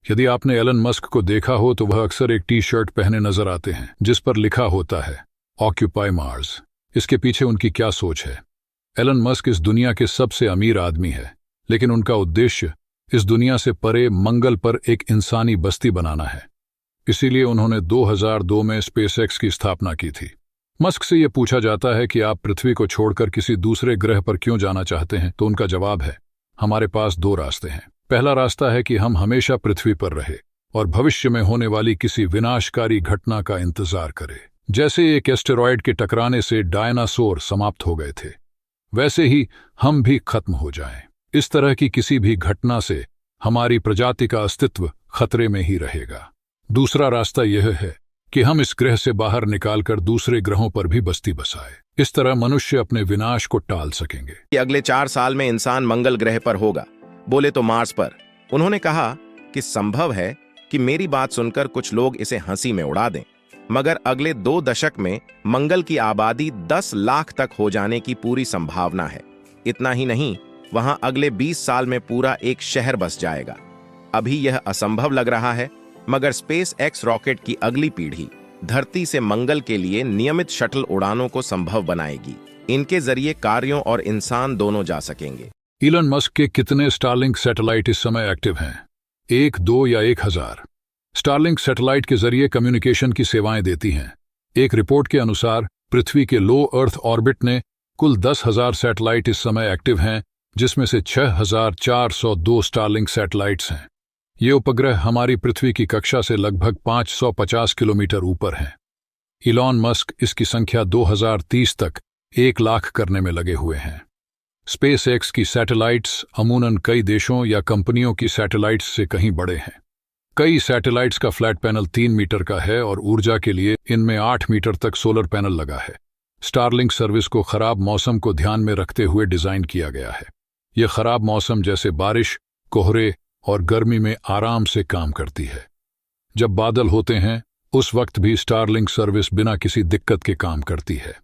यदि आपने Elon Musk को देखा हो तो वह अक्सर एक टी शर्ट पहने नजर आते हैं जिस पर लिखा होता है ऑक्यूपाई मार्स। इसके पीछे उनकी क्या सोच है? एलन मस्क इस दुनिया के सबसे अमीर आदमी है, लेकिन उनका उद्देश्य इस दुनिया से परे मंगल पर एक इंसानी बस्ती बनाना है। इसीलिए उन्होंने 2002 में स्पेसएक्स की स्थापना की थी। मस्क से यह पूछा जाता है कि आप पृथ्वी को छोड़कर किसी दूसरे ग्रह पर क्यों जाना चाहते हैं, तो उनका जवाब है, हमारे पास दो रास्ते हैं। पहला रास्ता है कि हम हमेशा पृथ्वी पर रहे और भविष्य में होने वाली किसी विनाशकारी घटना का इंतजार करें। जैसे एक एस्टेरॉयड के टकराने से डायनासोर समाप्त हो गए थे, वैसे ही हम भी खत्म हो जाएं। इस तरह की किसी भी घटना से हमारी प्रजाति का अस्तित्व खतरे में ही रहेगा। दूसरा रास्ता यह है कि हम इस ग्रह से बाहर निकालकर दूसरे ग्रहों पर भी बस्ती बसाए। इस तरह मनुष्य अपने विनाश को टाल सकेंगे। अगले 4 साल में इंसान मंगल ग्रह पर होगा, बोले तो मार्स पर। उन्होंने कहा कि संभव है कि मेरी बात सुनकर कुछ लोग इसे हंसी में उड़ा दें, मगर अगले 2 दशक में मंगल की आबादी 10 लाख तक हो जाने की पूरी संभावना है। इतना ही नहीं, वहां अगले 20 साल में पूरा एक शहर बस जाएगा। अभी यह असंभव लग रहा है, मगर स्पेस एक्स रॉकेट की अगली पीढ़ी धरती से मंगल के लिए नियमित शटल उड़ानों को संभव बनाएगी। इनके जरिए कार्यों और इंसान दोनों जा सकेंगे। इलन मस्क के कितने स्टारलिंक सैटेलाइट इस समय एक्टिव हैं? 1, 2 या 1000? स्टारलिंक सैटेलाइट के जरिए कम्युनिकेशन की सेवाएं देती हैं। एक रिपोर्ट के अनुसार पृथ्वी के लो अर्थ ऑर्बिट ने कुल 10,000 सैटेलाइट इस समय एक्टिव हैं, जिसमें से 6,402 स्टारलिंक सैटेलाइट्स हैं। ये उपग्रह हमारी पृथ्वी की कक्षा से लगभग 550 किलोमीटर ऊपर हैं। इलॉन मस्क इसकी संख्या 2030 तक 1 लाख करने में लगे हुए हैं। स्पेस एक्स की सैटेलाइट्स अमूनन कई देशों या कंपनियों की सैटेलाइट्स से कहीं बड़े हैं। कई सैटेलाइट्स का फ्लैट पैनल 3 मीटर का है और ऊर्जा के लिए इनमें 8 मीटर तक सोलर पैनल लगा है। स्टारलिंक सर्विस को खराब मौसम को ध्यान में रखते हुए डिजाइन किया गया है। यह खराब मौसम जैसे बारिश, कोहरे और गर्मी में आराम से काम करती है। जब बादल होते हैं उस वक्त भी स्टारलिंक सर्विस बिना किसी दिक्कत के काम करती है।